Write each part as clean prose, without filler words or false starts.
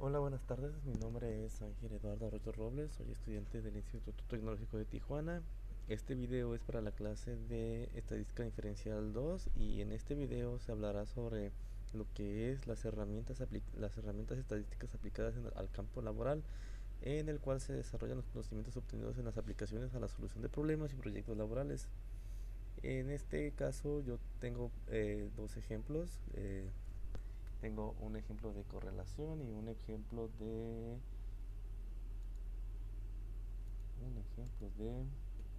Hola, buenas tardes. Mi nombre es Ángel Eduardo Arroyo Robles. Soy estudiante del Instituto Tecnológico de Tijuana. Este video es para la clase de Estadística Diferencial 2 y en este video se hablará sobre lo que es las herramientas estadísticas aplicadas al campo laboral, en el cual se desarrollan los conocimientos obtenidos en las aplicaciones a la solución de problemas y proyectos laborales. En este caso yo tengo dos ejemplos. Tengo un ejemplo de correlación y un ejemplo de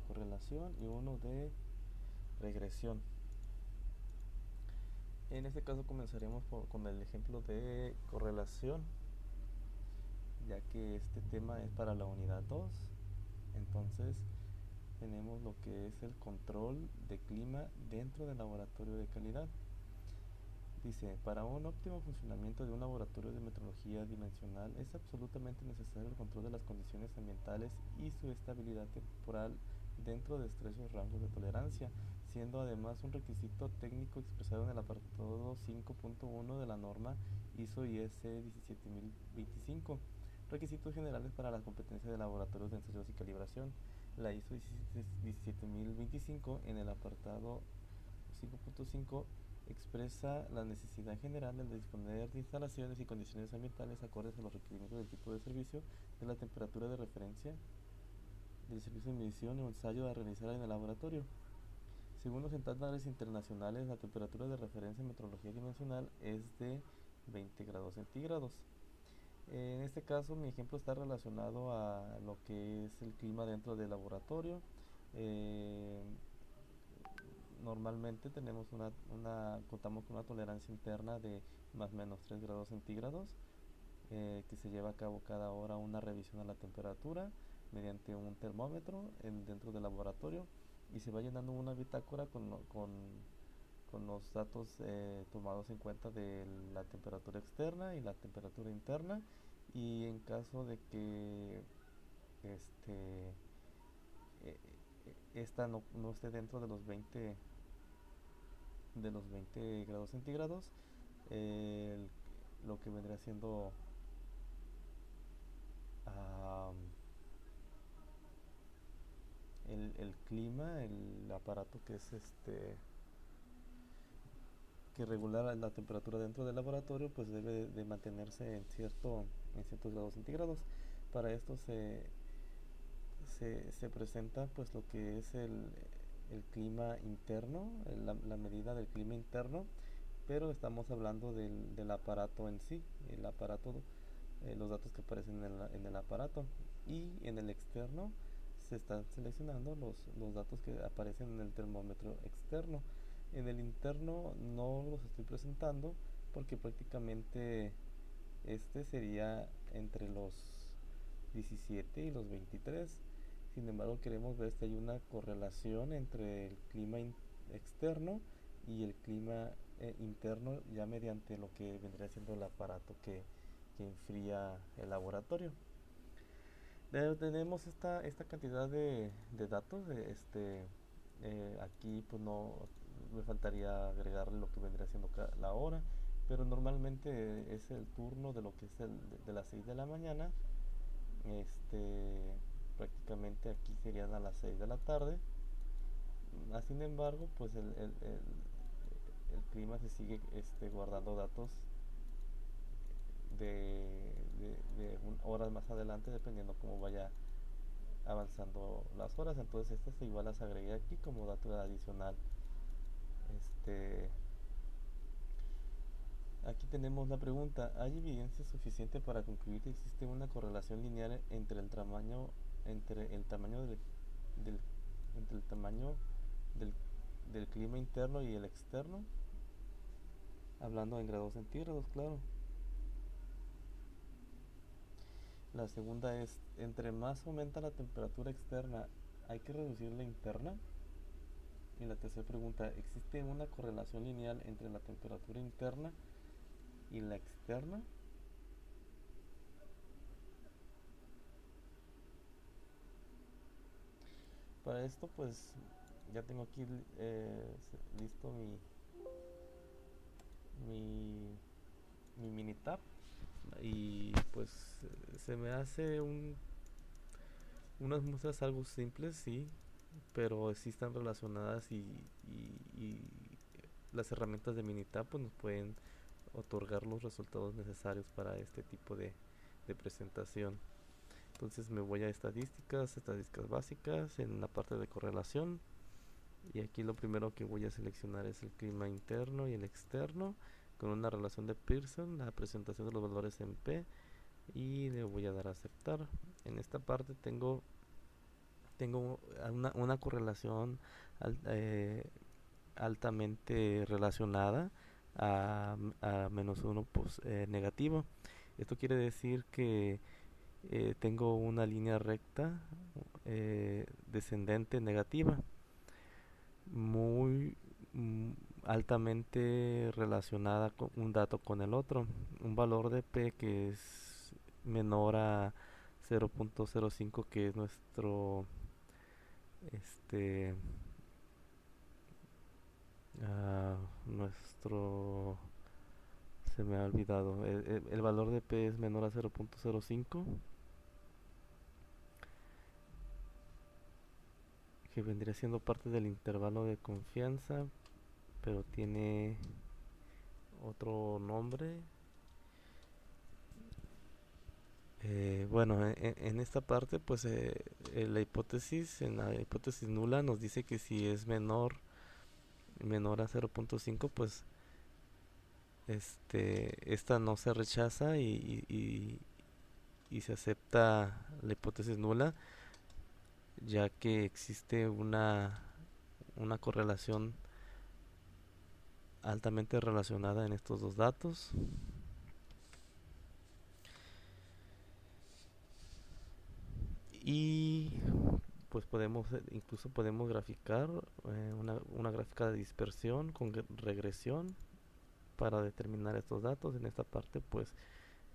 correlación y uno de regresión. En este caso comenzaremos con el ejemplo de correlación, ya que este tema es para la unidad 2. Entonces tenemos lo que es el control de clima dentro del laboratorio de calidad. Dice, para un óptimo funcionamiento de un laboratorio de metrología dimensional es absolutamente necesario el control de las condiciones ambientales y su estabilidad temporal dentro de estrechos rangos de tolerancia, siendo además un requisito técnico expresado en el apartado 5.1 de la norma ISO/IEC 17025. Requisitos generales para la competencia de laboratorios de ensayos y calibración. La ISO 17025 en el apartado 5.5 expresa la necesidad general de disponer de instalaciones y condiciones ambientales acordes a los requerimientos del tipo de servicio, de la temperatura de referencia, del servicio de medición o ensayo a realizar en el laboratorio. Según los estándares internacionales, la temperatura de referencia en metrología dimensional es de 20 grados centígrados. En este caso, mi ejemplo está relacionado a lo que es el clima dentro del laboratorio. Eh, Normalmente contamos con una tolerancia interna de más o menos 3 grados centígrados, que se lleva a cabo cada hora una revisión a la temperatura mediante un termómetro dentro del laboratorio, y se va llenando una bitácora con los datos tomados en cuenta de la temperatura externa y la temperatura interna. Y en caso de que este, eh, esta no esté dentro de los 20 grados centígrados, el- lo que vendría siendo ah, el clima, el aparato que regula la temperatura dentro del laboratorio, pues debe de mantenerse en ciertos grados centígrados. Para esto se presenta pues lo que es el clima interno, la medida del clima interno, pero estamos hablando del aparato en sí, el aparato, los datos que aparecen en el aparato. Y en el externo se están seleccionando los datos que aparecen en el termómetro externo. En el interno no los estoy presentando porque prácticamente este sería entre los 17 y los 23. Sin embargo, queremos ver si hay una correlación entre el clima externo y el clima interno, ya mediante lo que vendría siendo el aparato que enfría el laboratorio. Tenemos esta cantidad de datos. Aquí pues no me faltaría agregarle lo que vendría siendo la hora, pero normalmente es el turno de lo que es de las 6 de la mañana. Prácticamente aquí serían a las 6 de la tarde. Sin embargo, pues el clima se sigue guardando datos de horas más adelante, dependiendo cómo vaya avanzando las horas. Entonces estas igual las agregué aquí como dato adicional. este Aquí tenemos la pregunta: ¿hay evidencia suficiente para concluir que existe una correlación lineal entre el tamaño del, entre el tamaño del, del clima interno y el externo? Hablando en grados centígrados, claro. La segunda es: entre más aumenta la temperatura externa, ¿hay que reducir la interna? Y la tercera pregunta: ¿existe una correlación lineal entre la temperatura interna y la externa? Para esto pues ya tengo aquí listo mi, mi mini tab, y pues se me hace unas muestras algo simples, sí, pero sí están relacionadas y las herramientas de Minitab pues nos pueden otorgar los resultados necesarios para este tipo de presentación. Entonces me voy a estadísticas básicas en la parte de correlación. Y aquí lo primero que voy a seleccionar es el clima interno y el externo con una relación de Pearson, la presentación de los valores en P, y le voy a dar a aceptar. En esta parte tengo una correlación al- eh, altamente relacionada a -1 pues, negativo. Esto quiere decir que tengo una línea recta descendente negativa muy altamente relacionada con un dato con el otro. Un valor de P que es menor a 0.05, que es este nuestro, se me ha olvidado, el valor de P es menor a 0.05, que vendría siendo parte del intervalo de confianza, pero tiene otro nombre. Bueno, en esta parte, pues en la hipótesis nula nos dice que si es menor a 0.5, pues esta no se rechaza y se acepta la hipótesis nula, ya que existe una correlación altamente relacionada en estos dos datos. Y pues incluso podemos graficar una gráfica de dispersión con regresión para determinar estos datos. En esta parte pues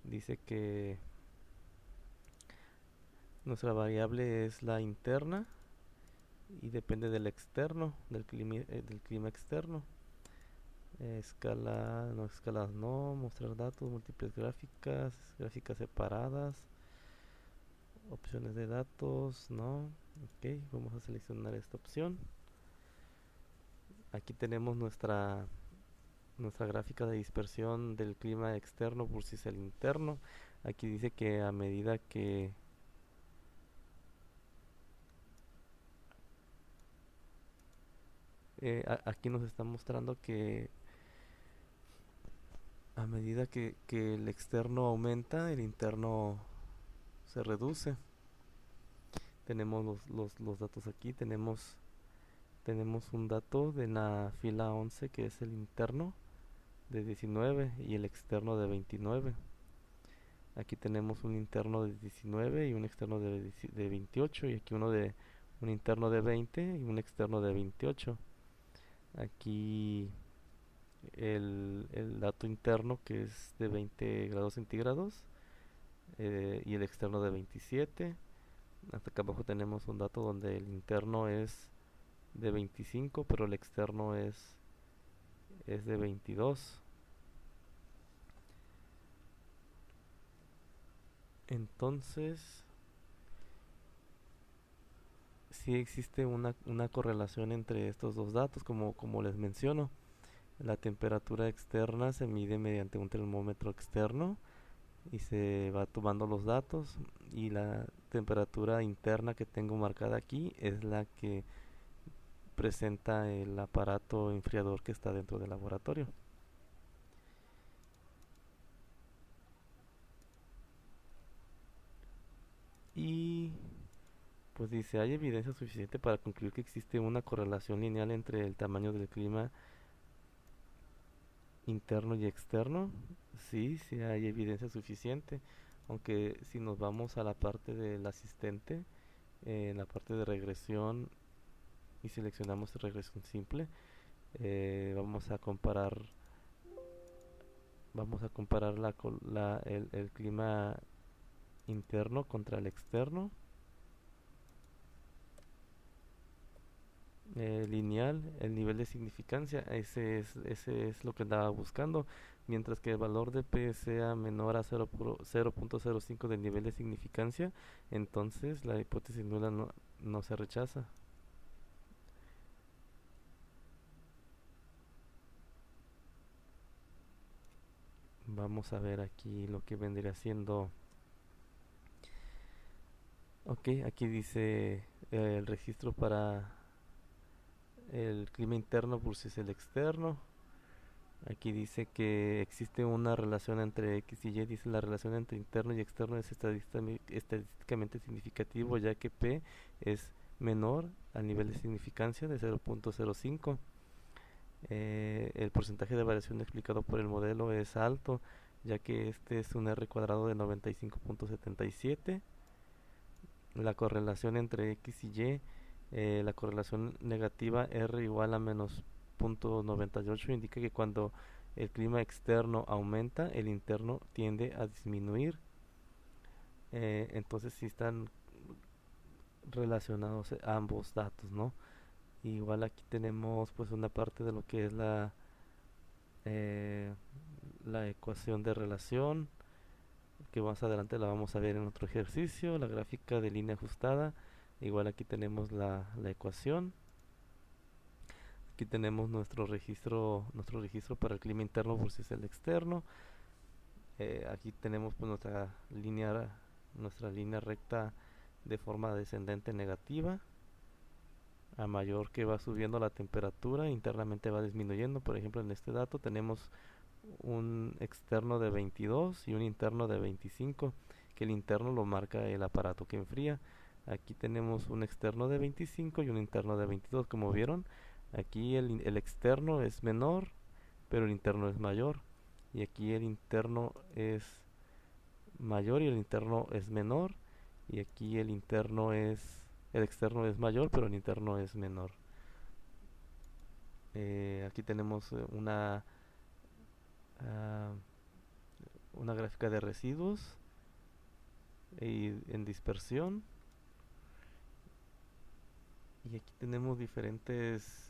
dice que nuestra variable es la interna y depende del externo, del clima externo. Escalas no, mostrar datos, múltiples gráficas separadas, opciones de datos, no. Ok, vamos a seleccionar esta opción. Aquí tenemos nuestra gráfica de dispersión del clima externo versus el interno. Aquí dice que a medida que aquí nos está mostrando que a medida que el externo aumenta, el interno se reduce. Tenemos los datos aquí. Tenemos un dato de la fila 11 que es el interno de 19 y el externo de 29. Aquí tenemos un interno de 19 y un externo de 28, y aquí un interno de 20 y un externo de 28. Aquí el dato interno que es de 20 grados centígrados y el externo de 27. Hasta acá abajo tenemos un dato donde el interno es de 25, pero el externo es de 22. Entonces, sí existe una correlación entre estos dos datos, como les menciono. La temperatura externa se mide mediante un termómetro externo y se va tomando los datos, y la temperatura interna que tengo marcada aquí es la que presenta el aparato enfriador que está dentro del laboratorio. Y pues dice, hay evidencia suficiente para concluir que existe una correlación lineal entre el tamaño del clima interno y externo. Sí, sí hay evidencia suficiente, aunque si nos vamos a la parte del asistente, en la parte de regresión, y seleccionamos regresión simple, vamos a comparar el clima interno contra el externo, lineal, el nivel de significancia, ese es lo que andaba buscando. Mientras que el valor de P sea menor a 0.05 del nivel de significancia, entonces la hipótesis nula no se rechaza. Vamos a ver aquí lo que vendría siendo. Ok, aquí dice el registro para el clima interno versus el externo. Aquí dice que existe una relación entre X y Y. Dice la relación entre interno y externo es estadísticamente significativo, ya que P es menor al nivel de significancia de 0.05. El porcentaje de variación explicado por el modelo es alto, ya que este es un R cuadrado de 95.77. La correlación entre X y Y, la correlación negativa R igual a menos 0.98 indica que cuando el clima externo aumenta, el interno tiende a disminuir. Entonces sí están relacionados ambos datos, ¿no? Igual aquí tenemos pues una parte de lo que es eh, la ecuación de relación, que más adelante la vamos a ver en otro ejercicio, la gráfica de línea ajustada. Igual aquí tenemos la ecuación. Aquí tenemos nuestro registro para el clima interno versus el externo. Aquí tenemos pues nuestra línea recta de forma descendente negativa. A mayor que va subiendo la temperatura, internamente va disminuyendo. Por ejemplo, en este dato tenemos un externo de 22 y un interno de 25, que el interno lo marca el aparato que enfría. Aquí tenemos un externo de 25 y un interno de 22, como vieron. Aquí el externo es menor, pero el interno es mayor. Y aquí el interno es mayor y el interno es menor. Y aquí el externo es mayor, pero el interno es menor. Aquí tenemos ah, una gráfica de residuos y en dispersión. Y aquí tenemos diferentes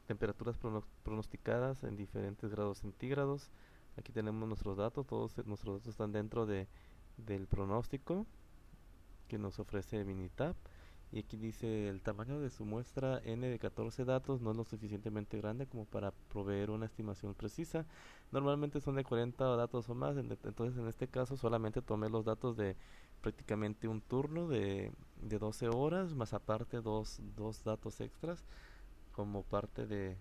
temperaturas pronosticadas en diferentes grados centígrados. Aquí tenemos nuestros datos, todos nuestros datos están dentro del pronóstico que nos ofrece Minitab. Y aquí dice el tamaño de su muestra N de 14 datos no es lo suficientemente grande como para proveer una estimación precisa. Normalmente son de 40 datos o más, entonces en este caso solamente tomé los datos de prácticamente un turno de 12 horas, más aparte dos datos extras como parte de,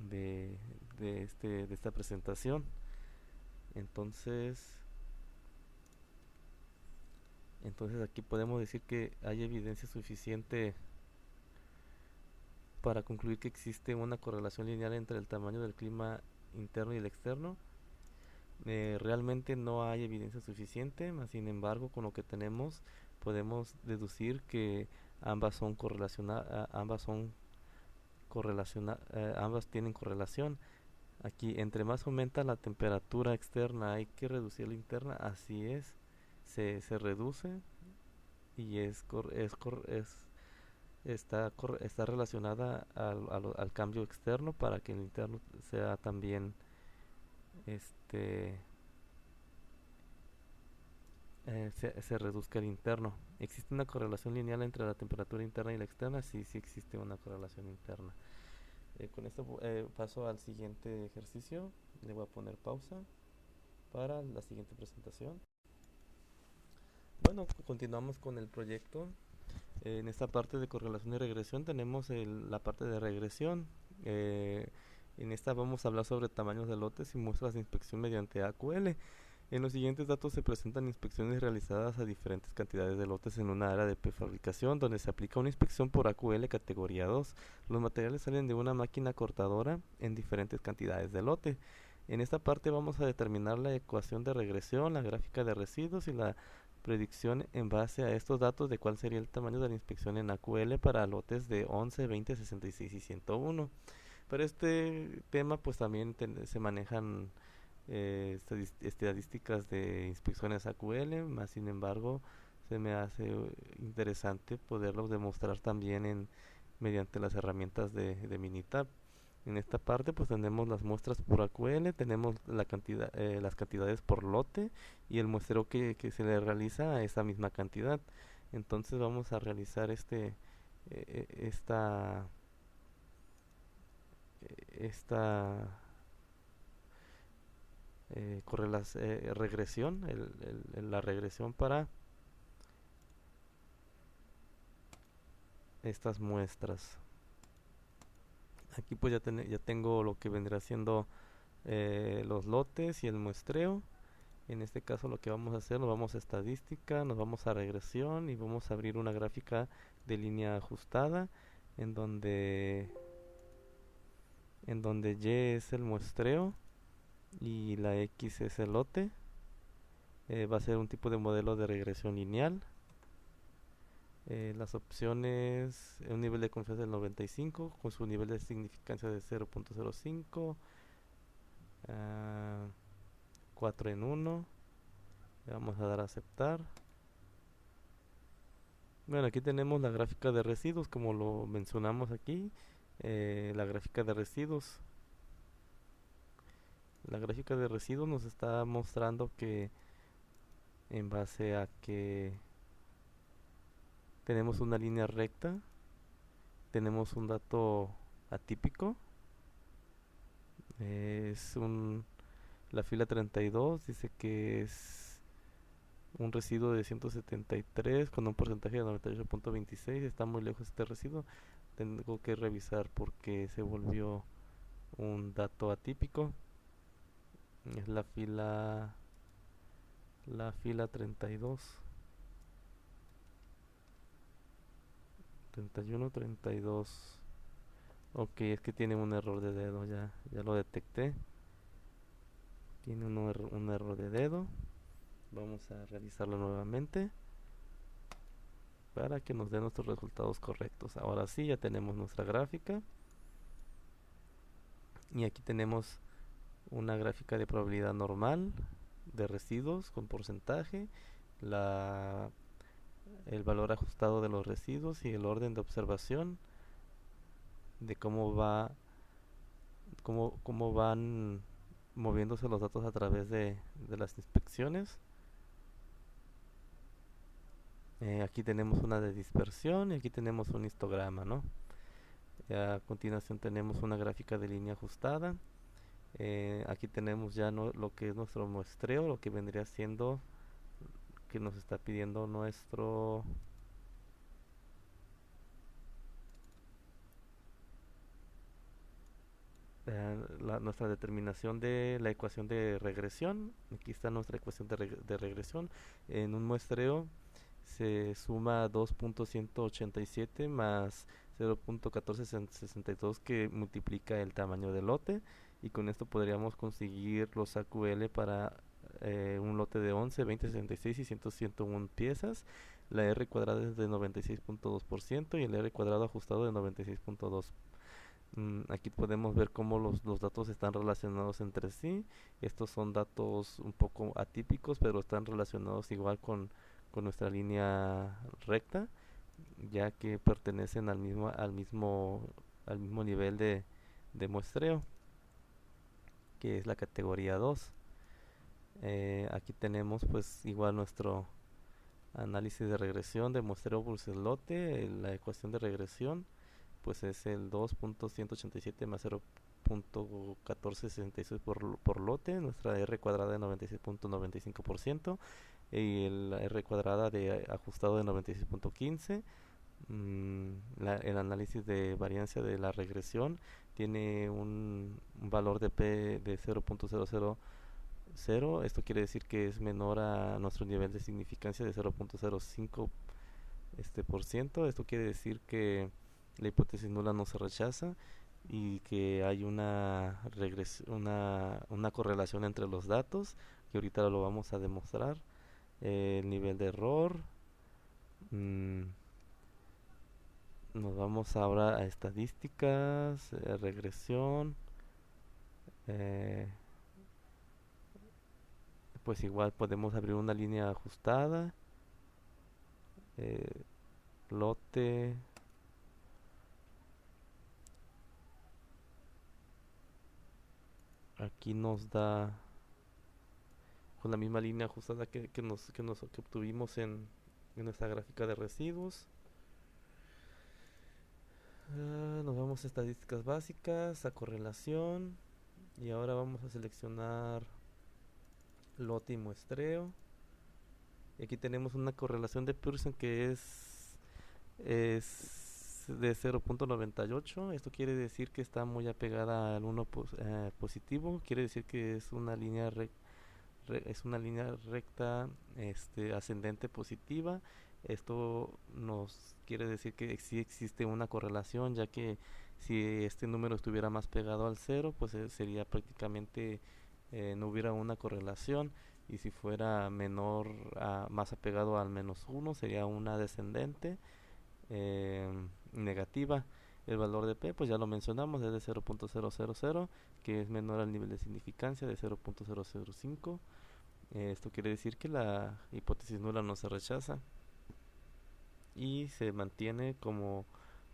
de esta presentación. Entonces, entonces aquí podemos decir que hay evidencia suficiente para concluir que existe una correlación lineal entre el tamaño del clima interno y el externo. Realmente no hay evidencia suficiente, mas sin embargo con lo que tenemos podemos deducir que ambas son ambas tienen correlación. Aquí entre más aumenta la temperatura externa hay que reducir la interna, así es, se reduce y está relacionada al cambio externo para que el interno sea también este se reduzca el interno. ¿Existe una correlación lineal entre la temperatura interna y la externa? Sí, sí existe una correlación interna. Con esto paso al siguiente ejercicio. Le voy a poner pausa para la siguiente presentación. Bueno, continuamos con el proyecto. En esta parte de correlación y regresión tenemos la parte de regresión. Eh, en esta vamos a hablar sobre tamaños de lotes y muestras de inspección mediante AQL. En los siguientes datos se presentan inspecciones realizadas a diferentes cantidades de lotes en una área de prefabricación donde se aplica una inspección por AQL categoría 2. Los materiales salen de una máquina cortadora en diferentes cantidades de lote. En esta parte vamos a determinar la ecuación de regresión, la gráfica de residuos y la predicción en base a estos datos de cuál sería el tamaño de la inspección en AQL para lotes de 11, 20, 66 y 101. Para este tema pues también se manejan estadísticas de inspecciones AQL, más sin embargo se me hace interesante poderlos demostrar también mediante las herramientas de Minitab. En esta parte pues tenemos las muestras por AQL, tenemos la cantidad, las cantidades por lote y el muestreo que se le realiza a esa misma cantidad. Entonces vamos a realizar esta, esta regresión, la regresión para estas muestras. Aquí pues ya tengo lo que vendrá siendo los lotes y el muestreo. En este caso lo que vamos a hacer, nos vamos a estadística, nos vamos a regresión y vamos a abrir una gráfica de línea ajustada en donde Y es el muestreo y la X es el lote. Va a ser un tipo de modelo de regresión lineal. Las opciones, un nivel de confianza del 95 con su nivel de significancia de 0.05, 4 en 1. Le vamos a dar a aceptar. Bueno, aquí tenemos la gráfica de residuos, como lo mencionamos aquí. La gráfica de residuos. La gráfica de residuos nos está mostrando que en base a que tenemos una línea recta, tenemos un dato atípico. Es la fila 32 dice que es un residuo de 173 con un porcentaje de 98.26. Está muy lejos este residuo. Tengo que revisar porque se volvió un dato atípico. Es la fila 32, 31, 32. Ok, es que tiene un error de dedo, ya lo detecté. Tiene un error de dedo. Vamos a realizarlo nuevamente para que nos dé nuestros resultados correctos. Ahora sí, ya tenemos nuestra gráfica. Y aquí tenemos una gráfica de probabilidad normal de residuos con porcentaje, el valor ajustado de los residuos y el orden de observación de cómo van moviéndose los datos a través de las inspecciones. Aquí tenemos una de dispersión y aquí tenemos un histograma, ¿no? A continuación tenemos una gráfica de línea ajustada. Aquí tenemos ya lo que es nuestro muestreo, lo que vendría siendo que nos está pidiendo nuestra determinación de la ecuación de regresión. Aquí está nuestra ecuación de regresión. En un muestreo se suma 2.187 más 0.1462 que multiplica el tamaño del lote, y con esto podríamos conseguir los AQL para un lote de 11, 20, 66 y 101 piezas. La R cuadrada es de 96.2% y el R cuadrado ajustado de 96.2%. Aquí podemos ver cómo los datos están relacionados entre sí. Estos son datos un poco atípicos, pero están relacionados igual con nuestra línea recta, ya que pertenecen al mismo nivel de muestreo, que es la categoría 2. Aquí tenemos pues igual nuestro análisis de regresión de muestreo versus lote. La ecuación de regresión pues es el 2.187 más 0.1466 por lote, nuestra R cuadrada de 96.95% y el R cuadrada de ajustado de 96.15. El análisis de variancia de la regresión tiene un valor de P de 0.000. Esto quiere decir que es menor a nuestro nivel de significancia de 0.05 por ciento. Esto quiere decir que la hipótesis nula no se rechaza y que hay una correlación entre los datos, que ahorita lo vamos a demostrar. El nivel de error. Nos vamos ahora a estadísticas, regresión. eh, pues igual podemos abrir una línea ajustada, eh, lote, Aquí nos da con la misma línea ajustada que obtuvimos en nuestra gráfica de residuos. Nos vamos a estadísticas básicas, a correlación, y ahora vamos a seleccionar lote y muestreo. Y aquí tenemos una correlación de Pearson que es de 0.98. Esto quiere decir que está muy apegada al 1 positivo. Quiere decir que es una línea recta, ascendente positiva. Esto nos quiere decir que sí existe una correlación, ya que si este número estuviera más pegado al cero, pues sería prácticamente no hubiera una correlación, y si fuera menor más apegado al menos uno, sería una descendente negativa. El valor de P, pues ya lo mencionamos, es de 0.000, que es menor al nivel de significancia de 0.005. Esto quiere decir que la hipótesis nula no se rechaza y se mantiene como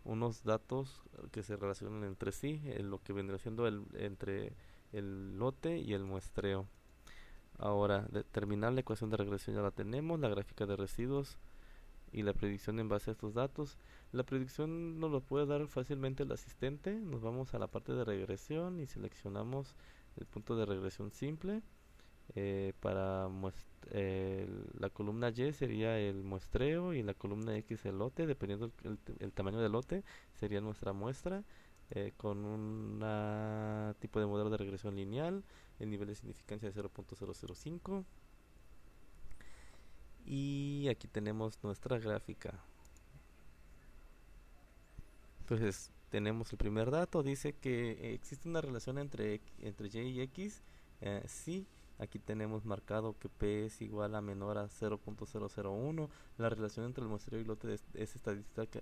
unos datos que se relacionan entre sí, lo que vendría siendo entre el lote y el muestreo. Ahora, determinar la ecuación de regresión ya la tenemos, la gráfica de residuos y la predicción en base a estos datos. La predicción nos lo puede dar fácilmente el asistente. Nos vamos a la parte de regresión y seleccionamos el punto de regresión simple. Para la columna Y sería el muestreo y la columna X el lote, dependiendo el tamaño del lote, sería nuestra muestra. Con un tipo de modelo de regresión lineal, el nivel de significancia de 0.005. Y aquí tenemos nuestra gráfica. Entonces tenemos el primer dato, dice que existe una relación entre Y y X. Sí, aquí tenemos marcado que P es igual a menor a 0.001. La relación entre el muestreo y lote es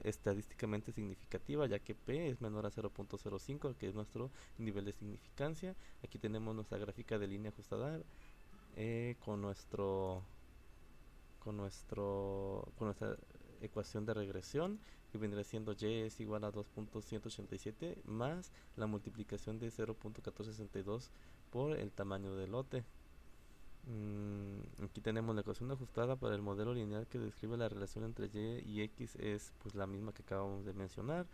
estadísticamente significativa, ya que P es menor a 0.05, que es nuestro nivel de significancia. Aquí tenemos nuestra gráfica de línea ajustada con nuestra ecuación de regresión, que vendría siendo Y es igual a 2.187 más la multiplicación de 0.1462 por el tamaño del lote. Aquí tenemos la ecuación ajustada para el modelo lineal que describe la relación entre Y y X, es pues la misma que acabamos de mencionar.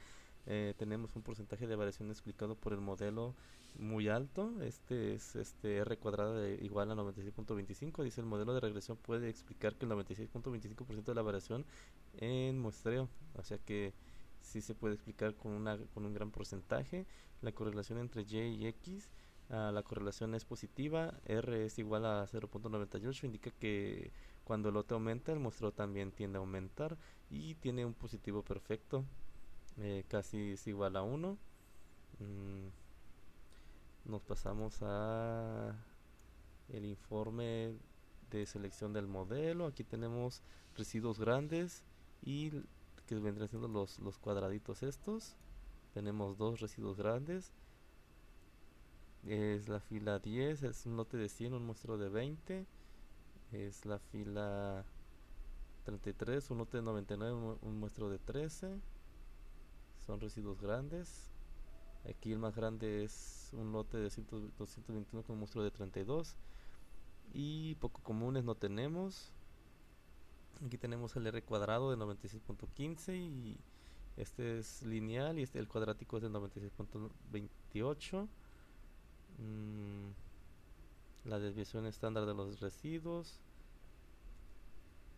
Tenemos un porcentaje de variación explicado por el modelo muy alto. Este es R cuadrada igual a 96.25. Dice el modelo de regresión puede explicar que el 96.25% de la variación en muestreo. O sea que sí se puede explicar con un gran porcentaje. La correlación entre Y y X, la correlación es positiva. R es igual a 0.98. Indica que cuando el lote aumenta, el muestreo también tiende a aumentar. Y tiene un positivo perfecto. Casi es igual a 1. Nos pasamos a el informe de selección del modelo. Aquí tenemos residuos grandes y que vendrían siendo los cuadraditos estos. Tenemos dos residuos grandes. Es la fila 10, es un lote de 100, un muestreo de 20. Es la fila 33, un lote de 99, un muestreo de 13. Son residuos grandes. Aquí el más grande es un lote de 221 con un muestreo de 32. Y poco comunes no tenemos. Aquí tenemos el R cuadrado de 96.15 y este es lineal y el cuadrático es de 96.28. La desviación estándar de los residuos,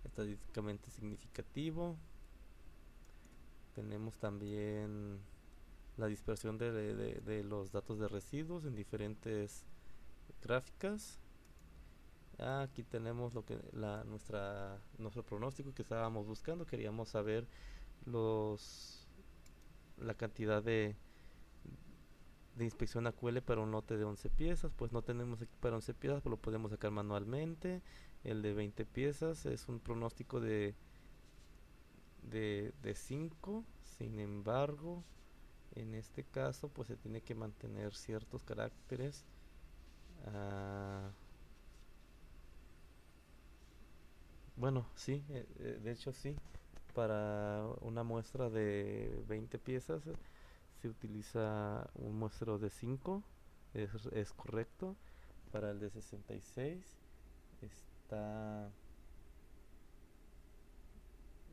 estadísticamente significativo. Tenemos también la dispersión de los datos de residuos en diferentes gráficas. Aquí tenemos nuestro pronóstico que estábamos buscando. Queríamos saber la cantidad de inspección AQL para un lote de 11 piezas. Pues no tenemos aquí para 11 piezas, pero lo podemos sacar manualmente. El de 20 piezas es un pronóstico de 5. Sin embargo, en este caso pues se tiene que mantener ciertos caracteres. Bueno, sí, de hecho sí. Para una muestra de 20 piezas se utiliza un muestreo de 5. es correcto. Para el de 66 está,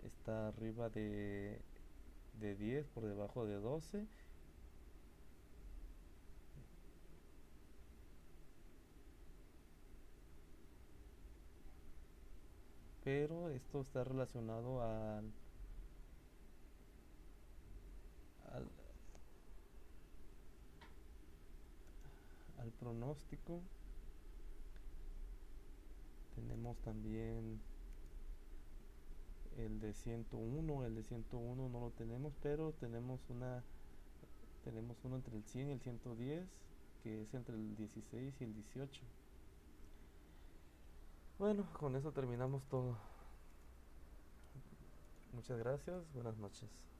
está arriba de 10, por debajo de 12. Pero esto está relacionado al, al pronóstico. Tenemos también el de 101. El de 101 no lo tenemos, pero tenemos uno entre el 100 y el 110, que es entre el 16 y el 18. Bueno, con eso terminamos todo. Muchas gracias, buenas noches.